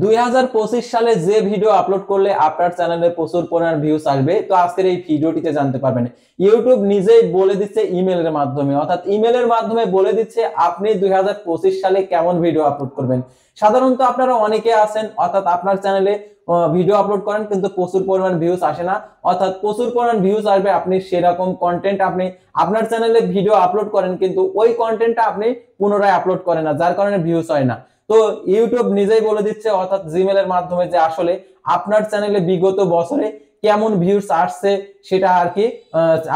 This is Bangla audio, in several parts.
2025 সালে যে ভিডিও আপলোড করলে আপনার চ্যানেলে প্রচুর পরিমাণ ভিউজ আসবে, তো আজকের এই ভিডিওটিতে জানতে পারবেন। ইউটিউব নিজেই বলে দিচ্ছে ইমেলের মাধ্যমে, অর্থাৎ ইমেলের মাধ্যমে বলে দিচ্ছে আপনি 2025 সালে কেমন ভিডিও আপলোড করবেন। সাধারণত আপনারা অনেকে আছেন, অর্থাৎ আপনার চ্যানেলে ভিডিও আপলোড করেন কিন্তু প্রচুর পরিমাণ ভিউজ আসে না, অর্থাৎ প্রচুর পরিমাণ ভিউজ আসবে, আপনি সেরকম কন্টেন্ট আপনি আপনার চ্যানেলে ভিডিও আপলোড করেন কিন্তু ওই কন্টেন্টটা আপনি পুনরায় আপলোড করেন না, যার কারণে ভিউজ হয় না। তো ইউটিউব নিজেই বলে দিচ্ছে, অর্থাৎ জিমেলের মাধ্যমে, যে আসলে আপনার চ্যানেলে বিগত বছরে কেমন ভিউজ আসছে সেটা আর কি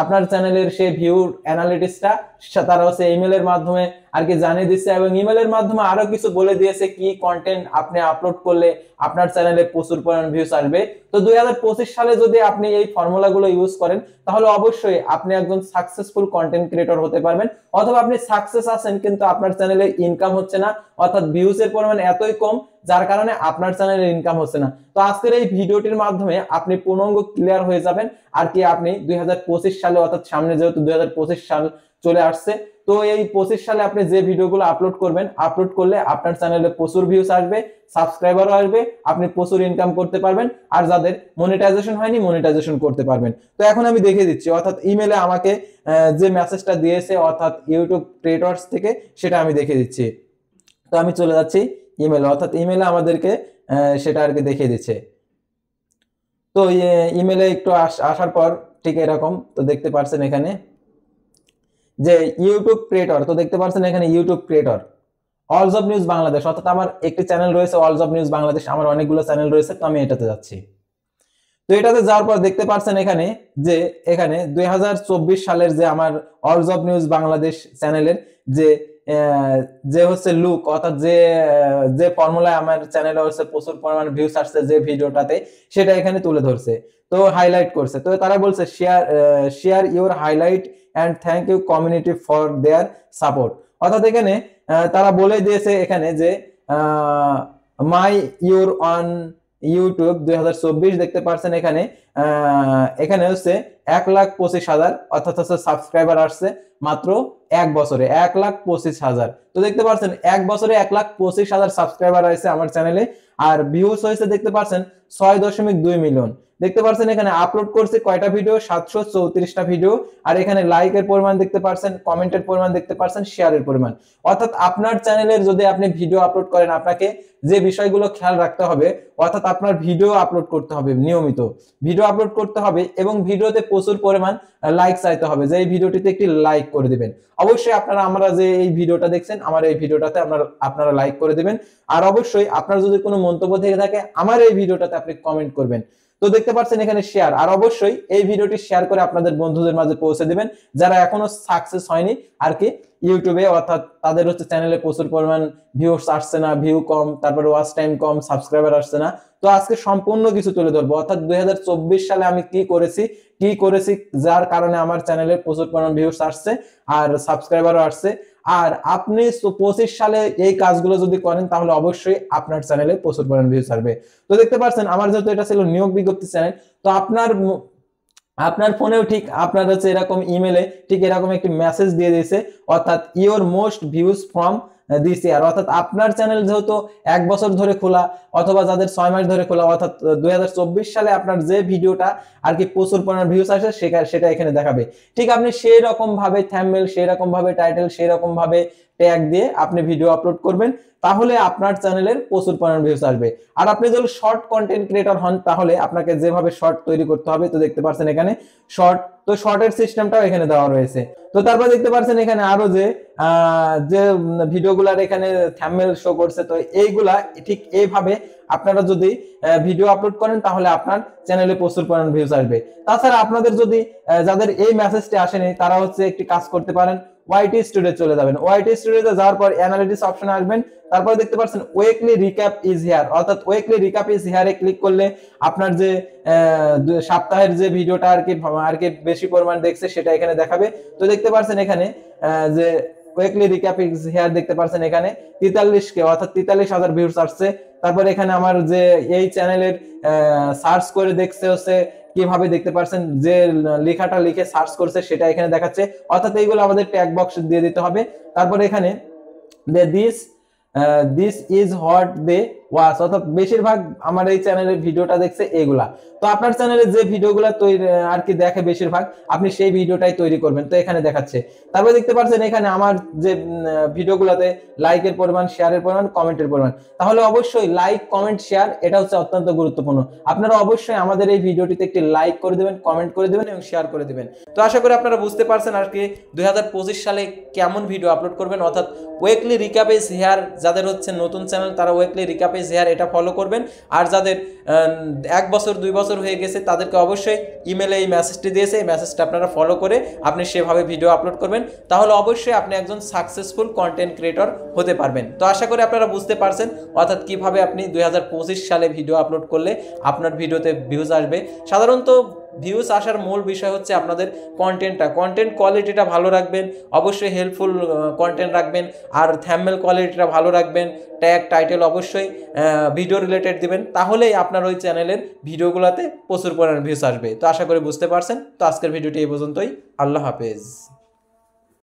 আপনার চ্যানেলের সেই ভিউ অ্যানালিটিক্সটা তারা হচ্ছে ইমেলের মাধ্যমে আর কি জানিয়ে দিচ্ছে, এবং ইমেলের মাধ্যমে আরো কিছু বলে দিয়েছে কি কন্টেন্ট আপনি আপলোড করলে আপনার চ্যানেলে প্রচুর পরিমাণ ভিউজ আসবে। তো 2025 সালে যদি আপনি এই ফর্মুলাগুলো ইউজ করেন তাহলে অবশ্যই আপনি একজন সাকসেসফুল কন্টেন্ট ক্রিয়েটর হতে পারবেন, অথবা আপনি সাকসেস আছেন কিন্তু আপনার চ্যানেলে ইনকাম হচ্ছে না, অর্থাৎ ভিউজ এর পরিমাণ এতই কম যার কারণে আপনার চ্যানেলে ইনকাম হচ্ছে না। তো আজকের এই ভিডিওটির মাধ্যমে আপনি পূর্ণাঙ্গ ক্লিয়ার হয়ে যাবেন আর কি আপনি 2025 সালে, অর্থাৎ সামনে যেহেতু 2025 সাল চলে আসছে, তো এই 25 সালে আপনি যে ভিডিওগুলো আপলোড করবেন, আপলোড করলে আপনার চ্যানেলে প্রচুর ভিউজ আসবে, সাবস্ক্রাইবারও আসবে, আপনি প্রচুর ইনকাম করতে পারবেন, আর যাদের মনিটাইজেশন হয়নি মনিটাইজেশন করতে পারবেন। তো এখন আমি দেখিয়ে দিচ্ছি, অর্থাৎ ইমেলে আমাকে যে মেসেজটা দিয়েছে অর্থাৎ ইউটিউব ক্রিয়েটরস থেকে, সেটা আমি দেখিয়ে দিচ্ছি। তো আমি চলে যাচ্ছি ইমেলে, অর্থাৎ ইমেলে আমাদেরকে সেটা আর কি দেখিয়ে দিচ্ছে। তো ইমেলে একটু আসার পর ঠিক এরকম তো দেখতে পাচ্ছেন এখানে যে ইউটিউব ক্রিয়েটর, তো দেখতে পাচ্ছেন এখানে ইউটিউব ক্রিয়েটর অলস অফ নিউজ বাংলাদেশ, অর্থাৎ আমার একটি চ্যানেল রয়েছে অলস অফ নিউজ বাংলাদেশ, আমার অনেকগুলো চ্যানেল রয়েছে, তো আমি এটাতে যাচ্ছি। তো এটাতে যাওয়ার পর দেখতে পাচ্ছেন এখানে যে এখানে 2024 সালের যে আমার অলস অফ নিউজ বাংলাদেশ চ্যানেলের যে যে হচ্ছে লুক, অর্থাৎ যে যে ফর্মুলায় আমার চ্যানেলে হচ্ছে প্রচুর পরিমাণ ভিউজ আসছে যে ভিডিওটাতে, সেটা এখানে তুলে ধরছে, তো হাইলাইট করছে। তো তারা বলছে share your highlight and thank you community for their support, অর্থাৎ এখানে তারা বলে দিয়েছে এখানে যে মাই ইউর অন ইউটিউব 2024 দেখতে পাচ্ছেন এখানে এখানে হচ্ছে 1,25,000, অর্থাৎ হচ্ছে সাবস্ক্রাইবার আসছে মাত্র এক বছরে 1,25,000। তো দেখতে পাচ্ছেন এক বছরে 1,25,000 সাবস্ক্রাইবার আছে আমার চ্যানেলে, আর ভিউজ হয়েছে দেখতে পাচ্ছেন 6.2 মিলিয়ন। দেখতে পাচ্ছেন এখানে আপলোড করছে কয়টা ভিডিও, 734টা ভিডিও, আর এখানে লাইকের পরিমাণ দেখতে পাচ্ছেন, কমেন্টের পরিমাণ দেখতে পাচ্ছেন, শেয়ারের পরিমাণ। অর্থাৎ আপনার চ্যানেলের যদি আপনি ভিডিও আপলোড করেন, আপনাকে যে বিষয়গুলো খেয়াল রাখতে হবে, অর্থাৎ আপনার ভিডিও আপলোড করতে হবে, নিয়মিত ভিডিও আপলোড করতে হবে, এবং ভিডিওতে প্রচুর পরিমাণ লাইক চাইতে হবে, যে এই ভিডিওটিতে একটি লাইক করে দিবেন। অবশ্যই আপনারা আমরা যে এই ভিডিওটা দেখছেন, আমার এই ভিডিওটাতে আপনারা লাইক করে দিবেন, আর অবশ্যই আপনার যদি কোনো মন্তব্য থেকে থাকে আমার এই ভিডিওটাতে আপনি কমেন্ট করবেন। তো দেখতে পাচ্ছেন এখানে শেয়ার, আর অবশ্যই এই ভিডিওটি শেয়ার করে আপনাদের বন্ধুদের মাঝে পৌঁছে দিবেন যারা এখনো সাকসেস হয়নি আর কি ইউটিউবে, অর্থাৎ তাদের হচ্ছে চ্যানেলে প্রচুর পরিমাণ ভিউস আসছে না, ভিউ কম, তারপরে ওয়াচ টাইম কম, সাবস্ক্রাইবার আসছে না। তো আজকে সম্পূর্ণ কিছু তুলে ধরবো, অর্থাৎ 2024 সালে আমি কি করেছি যার কারণে আমার চ্যানেলে প্রচুর পরিমাণ ভিউস আসছে আর সাবস্ক্রাইবারও আসছে। আর আপনি 25 সালে এই কাজগুলো যদি করেন তাহলে অবশ্যই আপনার চ্যানেলে প্রচুর পরিমাণ ভিউস আসবে। তো দেখতে পাচ্ছেন আমার যেহেতু এটা ছিল নিয়োগ বিজ্ঞপ্তি চ্যানেল, তো আপনার ফোনেও ঠিক আপনার হচ্ছে এরকম ইমেলে ঠিক এরকম একটি মেসেজ দিয়ে দিয়েছে, অর্থাৎ your most views from this ইয়ার, অর্থাৎ আপনার চ্যানেল যেহেতু এক বছর ধরে খোলা অথবা যাদের 6 মাস ধরে খোলা, অর্থাৎ 2024 সালে আপনার যে ভিডিওটা আর কি প্রচুর পরিমাণ ভিউজ আসে সেটা এখানে দেখাবে। ঠিক আপনি সেই রকম ভাবে থাম্বনেল, সেই রকম ভাবে টাইটেল, সেই রকম ভাবে ট্যাগ দিয়ে আপনি ভিডিও আপলোড করবেন, তাহলে আপনার চ্যানেলের প্রচুর পরিমাণ ভিউজ আসবে। আর আপনি যদি শর্ট কন্টেন্ট ক্রিয়েটর হন তাহলে আপনাকে যেভাবে শর্ট তৈরি করতে হবে, তো দেখতে পাচ্ছেন এখানে শর্ট, তো শর্টের সিস্টেমটাও এখানে দেওয়া রয়েছে। তো তারপর দেখতে পাচ্ছেন এখানে আরো যে ভিডিওগুলার এখানে থাম্বনেল শো করছে, তো এইগুলা ঠিক এইভাবে আপনারা যদি ভিডিও আপলোড করেন তাহলে আপনার চ্যানেলে প্রচুর পরিমাণ ভিউজ আসবে। তাছাড়া আপনাদের যদি যাদের এই মেসেজটি আসেনি তারা হচ্ছে একটি কাজ করতে পারেন, ওয়াইটি স্টুডিও চলে যাবেন। ওয়াইটি স্টুডিওতে যাওয়ার পর অ্যানালিটিক্স অপশনে আসবেন, তারপর দেখতে পাচ্ছেন উইকলি রিক্যাপ ইজ হিয়ার, অর্থাৎ উইকলি রিক্যাপ ইজ হিয়ারে ক্লিক করলে আপনার যে সপ্তাহের যে ভিডিওটা আর কি বেশি পরিমাণ দেখছে সেটা এখানে দেখাবে। তো দেখতে পাচ্ছেন এখানে যে উইকলি রিক্যাপ ইজ হিয়ার দেখতে পাচ্ছেন এখানে 43K, অর্থাৎ 43,000 ভিউজ আসছে। তারপর এখানে আমার যে এই চ্যানেলের সার্চ করে দেখছে হচ্ছে কিভাবে, দেখতে পাচ্ছেন যে লেখাটা লিখে সার্চ করছে সেটা এখানে দেখাচ্ছে, অর্থাৎ এইগুলো আমাদের ট্যাগ বক্সে দিয়ে দিতে হবে। তারপর এখানে this is what they watch, অর্থাৎ বেশিরভাগ আমার এই চ্যানেলের ভিডিওটা দেখছে এগুলা। তো আপনার চ্যানেলে যে ভিডিওগুলো তৈরি আর কি দেখে বেশিরভাগ, আপনি সেই ভিডিওটাই তৈরি করবেন। তো এখানে দেখাচ্ছে, তারপরে দেখতে পাচ্ছেন এখানে আমার যে ভিডিওগুলোতে লাইকের পরিমাণ, শেয়ারের পরিমাণ, কমেন্টের পরিমাণ। তাহলে অবশ্যই লাইক, কমেন্ট, শেয়ার এটা হচ্ছে অত্যন্ত গুরুত্বপূর্ণ। আপনারা অবশ্যই আমাদের এই ভিডিওটিতে একটি লাইক করে দেবেন, কমেন্ট করে দেবেন এবং শেয়ার করে দেবেন। তো আশা করি আপনারা বুঝতে পারছেন আজকে 2025 সালে কেমন ভিডিও আপলোড করবেন, অর্থাৎ ওয়েকলি রিক্যাপ ইজ হিয়ার। যাদের হচ্ছে নতুন চ্যানেল তারা ওয়েকলি রিক্যাপ ইজ হিয়ার এটা ফলো করবেন। আর যাদের 1 বছর 2 বছর হয়ে গেছে তাদেরকে অবশ্যই ইমেলে এই মেসেজটি দিয়েছে, এই মেসেজটা আপনারা ফলো করে আপনি সেভাবে ভিডিও আপলোড করবেন। তাহলে অবশ্যই আপনি একজন সাকসেসফুল কন্টেন্ট ক্রিয়েটর হতে পারবেন। তো আশা করি আপনারা বুঝতে পারছেন, অর্থাৎ কিভাবে আপনি 2025 সালে ভিডিও আপলোড করলে আপনার ভিডিওতে ভিউজ আসবে। সাধারণত ভিউজ আসার মূল বিষয় হচ্ছে আপনাদের কন্টেন্ট কোয়ালিটিটা ভালো রাখবেন, অবশ্যই হেল্পফুল কন্টেন্ট রাখবেন, আর থাম্বনেল কোয়ালিটিটা ভালো রাখবেন, ট্যাগ টাইটেল অবশ্যই ভিডিও রিলেটেড দিবেন, তাহলেই আপনার ওই চ্যানেলের ভিডিওগুলোতে প্রচুর পরিমাণে ভিউজ আসবে। তো আশা করি বুঝতে পারছেন। তো আজকের ভিডিওটি এই পর্যন্তই। আল্লাহ হাফেজ।